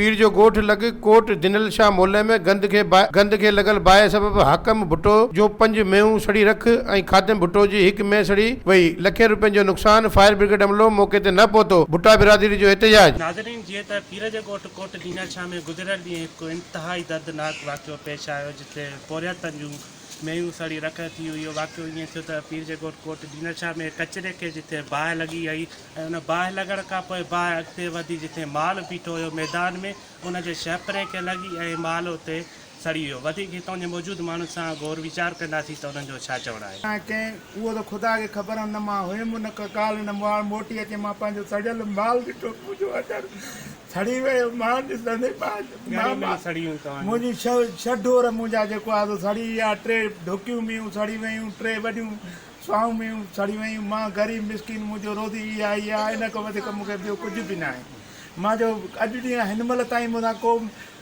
पीर जो गोठ लग कोट दिनल शाह मोहल्ले में गंद खे लगल बाहि सबब हाकम भुट्टो जो 5 मेहूं सड़ी रख ऐं खादिम भुट्टो जी 1 में सड़ी वई। लखें रुपयनि जो नुक़सान। फायर ब्रिगेड अमलो मौके ते न पहुतो। भुट्टा बिरादरी जो एहतजाज। नाज़रीन, जीअं त पीर जे ॻोठ कोट दिनल शाह में गुज़िरियल ॾींहुं हिकु इंतिहाई दर्दनाक वाक़ियो पेश आयो जिते पोरियतनि जूं मेयूं सड़ी रख थी हुई। इहो वाक़ियो ईअं थियो त पीर जे ॻोठ कोट दिनल शाह में कचिरे खे जिते बाहि लॻी आई ऐं उन बाहि लॻण खां पोइ बाहि अॻिते वधी जिते माल बीठो हुयो मैदान में उनजे छापरे खे लॻी ऐं माल उते सड़ी वियो। वधीक हितां जे मौजूदु माण्हुनि सां गौर वीचार कंदासीं त उन्हनि जो छा चवणु आहे। कंहिं उहो त ख़ुदा खे ख़बर न मां हुयुमि न काल न माल मोटी अचे मां पंहिंजो सड़ियल माल ॾिठो मुंहिंजो अचर सड़ी वियो। मां ॾिसंदे मुंहिंजी छह डोर मुंहिंजा जेको आहे सड़ी विया। 3 ढुकियूं मेयूं सड़ी वियूं, 3 वॾियूं स्वाऊं मेयूं सड़ी वियूं। मां ग़रीब मिसकिन मुंहिंजो रोज़ी इहा ई आहे। इन खां वधीक मूंखे ॿियो कुझु बि न आहे। मां जो अॼु ॾींहुं हिन महिल ताईं मूंसां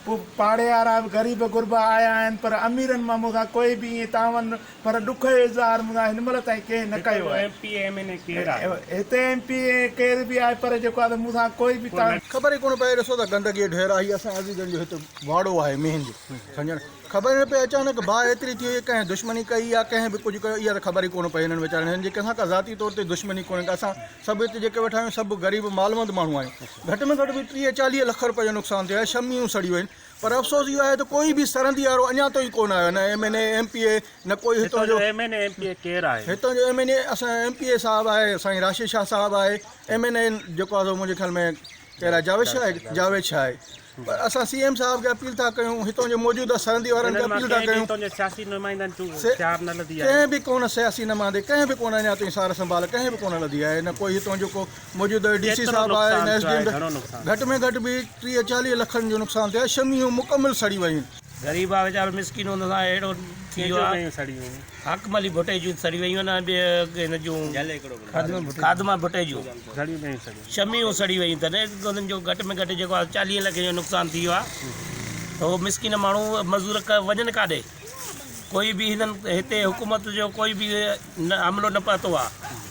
को पाड़े वारा ग़रीब गुरबा आया आहिनि पर अमीरनि मां मूंसां कोई बि ईअं तावन पर ॾुख जो इज़हार मूंसां हिन महिल ताईं कंहिं न कयो आहे। हिते MP केर बि आहे पर जेको आहे मूंसां कोई बि ख़बर ई कोन पए। ॾिसो त गंदगी ढेर आई। असां अज़ीज़नि जो हिते वाड़ो आहे मेहन जो सम्झण ख़बर न पए। अचानक बाहि एतिरी थी वई कंहिं दुश्मनी कई आहे कंहिं बि कुझु कयो इहा त ख़बर ई कोन पए। हिननि वीचारनि हिननि जे कंहिंसां का ज़ाती तौर ते दुश्मनी कोन्हे। असां सभु हिते जेके वेठा आहियूं सभु ग़रीब मालवंद माण्हू आहियूं। घटि में घटि बि 30-40 लख रुपए जो नुक़सानु थियो आहे। शमियूं सड़ी वियूं आहिनि पर अफ़सोस इहो आहे त कोई बि सरहंदी वारो अञा ताईं कोन आयो। न MNA MPA न कोई हितां जो MNA MPA केरु आहे। हितां जो MNA असां MPA साहिबु आहे साईं राशिद शाह साहिबु आहे। MNA जेको आहे मुंहिंजे ख़्याल में केरु आहे जावेद शाह आहे। पर असां CM साहिब खे अपील था कयूं हितां जो मौजूदा सरहंदी वारनि खे अपील था कयूं कंहिं बि कोन सियासी नुमाइंदे कंहिं बि कोन अञा ताईं सार संभाल कंहिं बि कोन लधी आहे। न कोई हितां जेको मौजूदा DC साहिबु आहे न SDM। घटि में घटि बि 30-40 लखनि जो नुक़सानु थियो आहे। शमियूं मुकमिल सड़ी वियूं। ग़रीब आहे वीचारो मिसकिन हुन सां अहिड़ो थी वियो आहे। हाकमली भुट्टे जूं सड़ी वियूं आहिनि। हिन जूं खादमा भुट्टे जूं शमियूं सड़ी वियूं अथनि। उन्हनि जो घटि में घटि जेको आहे 40 लख जो नुक़सानु थी वियो आहे। त उहो मिसकिन माण्हू मज़दूर वञनि काॾे। कोई बि हिननि हिते हुकूमत जो कोई बि अमलो न पतो आहे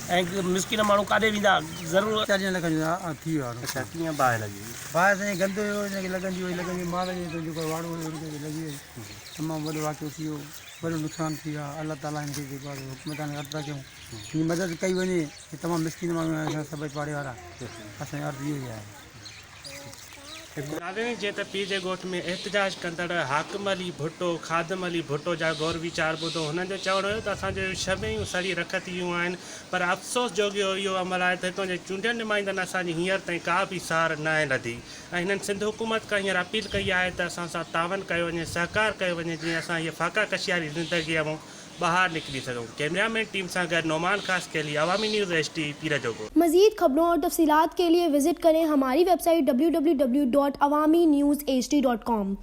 ऐं मिसकिन माण्हू काॾे वेंदा। ज़रूरु 40 लख जो थी वियो आहे। अच्छा, कीअं बाहि लॻी? बाहि साईं गंद हुयो हिनखे लॻंदी माल जो जेको वाड़ो हुयो हुनखे लॻी वई। तमामु वॾो वाक़ियो थी वियो। वॾो नुक़सानु थी वियो आहे। अल्लाह ताला हिनखे जेको आहे हुकूमतान खे अर्ज़ु था कयूं की मदद कई वञे। तमामु मिसकिन माण्हू आहिनि असां सभई पाड़े वारा। असांजी अर्ज़ु इहो ई आहे। नाज़रीन, जीअं त पीर जे ॻोठ में एहतजाज कंदड़ हाकिम अली भुट्टो खादिम अली भुट्टो जा गौर वीचार ॿुधो। हुननि जो चवणु हुयो त असांजो शमियूं सड़ी रख थी वियूं आहिनि पर अफ़सोस जो इहो अमल आहे त हितां जे चूंडियल नुमाइंदनि असांजी हींअर ताईं का बि सार न आहे लधी। ऐं हिननि सिंध हुकूमत खां हींअर अपील कई आहे त असां सां तावन कयो वञे सहकार कयो वञे जीअं असां हीअ फाका कशियारी ज़िंदगीअ मां बाहर निकली सको। कैमरामैन टीम से गैर नोमान खास के लिए अवामी न्यूज़ HD पीर जोगो। मज़ीद खबरों और तफसीलात के लिए विजिट करें हमारी वेबसाइट www.awamiNewsHD.com।